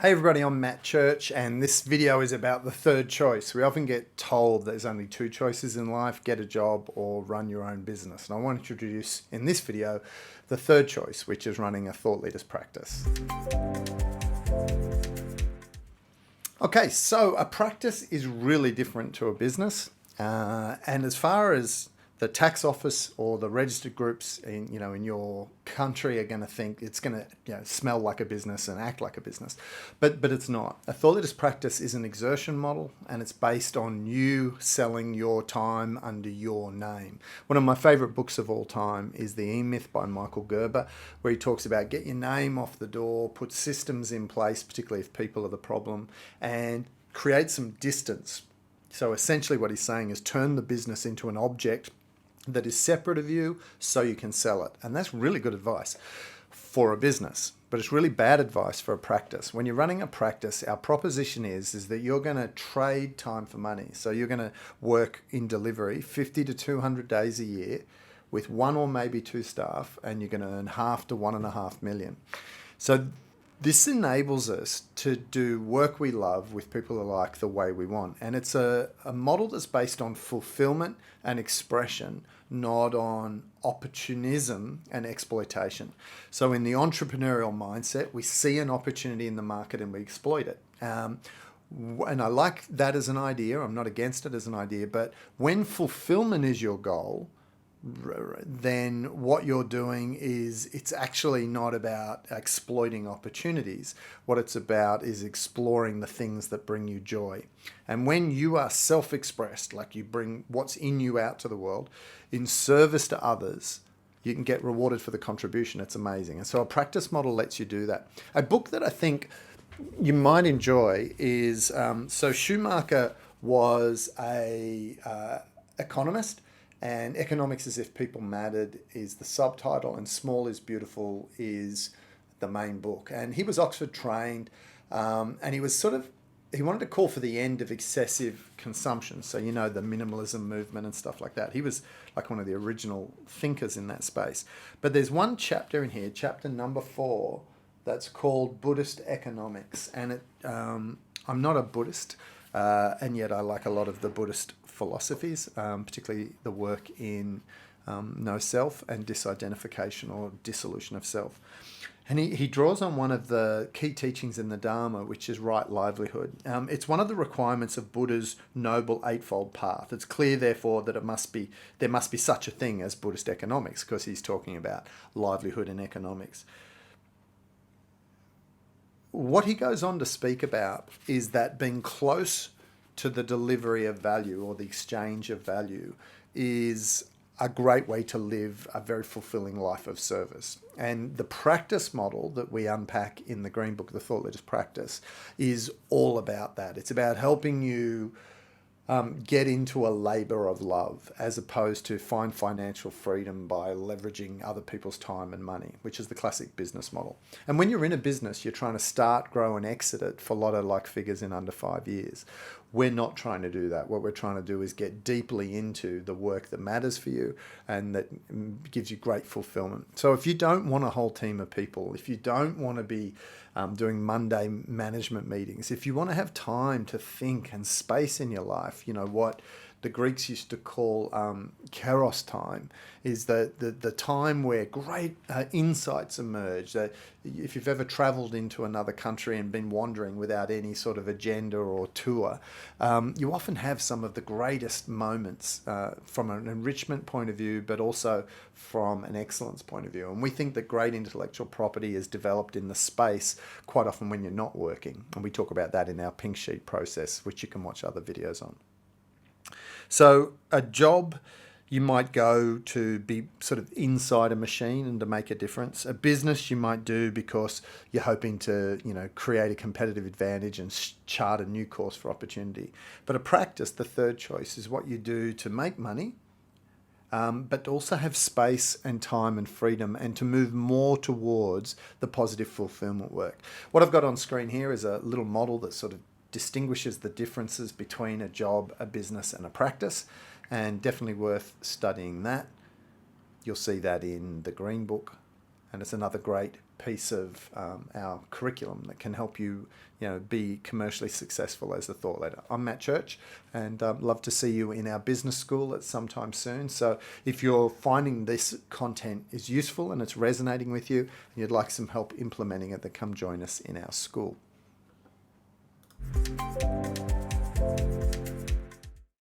Hey everybody, I'm Matt Church, and this video is about the third choice. We often get told there's only two choices in life: get a job or run your own business. And I want to introduce in this video the third choice, which is running a thought leaders practice. Okay, so a practice is really different to a business. And as far as the tax office or the registered groups in your country are going to think it's going to smell like a business and act like a business, but it's not. A thought leaders practice is an exertion model, and it's based on you selling your time under your name. One of my favorite books of all time is The E-Myth by Michael Gerber, where he talks about get your name off the door, put systems in place, particularly if people are the problem, and create some distance. So essentially what he's saying is turn the business into an object that is separate of you so you can sell it. And that's really good advice for a business, but it's really bad advice for a practice. When you're running a practice, our proposition is that you're going to trade time for money. So you're going to work in delivery 50 to 200 days a year with one or maybe two staff, and you're going to earn half to 1.5 million. So this enables us to do work we love with people alike the way we want. And it's a model that's based on fulfillment and expression, not on opportunism and exploitation. So in the entrepreneurial mindset, we see an opportunity in the market and we exploit it. And I like that as an idea. I'm not against it as an idea. But when fulfillment is your goal, then what you're doing is it's actually not about exploiting opportunities. What it's about is exploring the things that bring you joy. And when you are self-expressed, like you bring what's in you out to the world in service to others, you can get rewarded for the contribution. It's amazing. And so a practice model lets you do that. A book that I think you might enjoy is, so Schumacher was a economist, and Economics as If People Mattered is the subtitle, and Small is Beautiful is the main book. And he was Oxford trained, and he wanted to call for the end of excessive consumption. So, the minimalism movement and stuff like that. He was like one of the original thinkers in that space. But there's one chapter in here, chapter number 4, that's called Buddhist Economics. And I'm not a Buddhist, and yet I like a lot of the Buddhist philosophies, particularly the work in no self and disidentification or dissolution of self. And he draws on one of the key teachings in the Dharma, which is right livelihood. It's one of the requirements of Buddha's Noble Eightfold Path. It's clear, therefore, that there must be such a thing as Buddhist economics, because he's talking about livelihood and economics. What he goes on to speak about is that being close to the delivery of value or the exchange of value is a great way to live a very fulfilling life of service. And the practice model that we unpack in the Green Book, the Thought Leaders Practice, is all about that. It's about helping you get into a labor of love, as opposed to find financial freedom by leveraging other people's time and money, which is the classic business model. And when you're in a business, you're trying to start, grow, and exit it for Lotto-like figures in under 5 years. We're not trying to do that. What we're trying to do is get deeply into the work that matters for you and that gives you great fulfillment. So if you don't want a whole team of people, if you don't want to be doing Monday management meetings, if you want to have time to think and space in your life, what the Greeks used to call kairos time, is the time where great insights emerge. That if you've ever traveled into another country and been wandering without any sort of agenda or tour, you often have some of the greatest moments from an enrichment point of view, but also from an excellence point of view. And we think that great intellectual property is developed in the space quite often when you're not working. And we talk about that in our pink sheet process, which you can watch other videos on. So a job you might go to be sort of inside a machine and to make a difference. A business you might do because you're hoping to, create a competitive advantage and chart a new course for opportunity. But a practice, the third choice, is what you do to make money, but also have space and time and freedom, and to move more towards the positive fulfillment work. What I've got on screen here is a little model that sort of distinguishes the differences between a job, a business, and a practice, and definitely worth studying that. You'll see that in the Green Book. and it's another great piece of our curriculum that can help you, be commercially successful as a thought leader. I'm Matt Church, and love to see you in our business school at some time soon. So if you're finding this content is useful and it's resonating with you, and you'd like some help implementing it, then come join us in our school.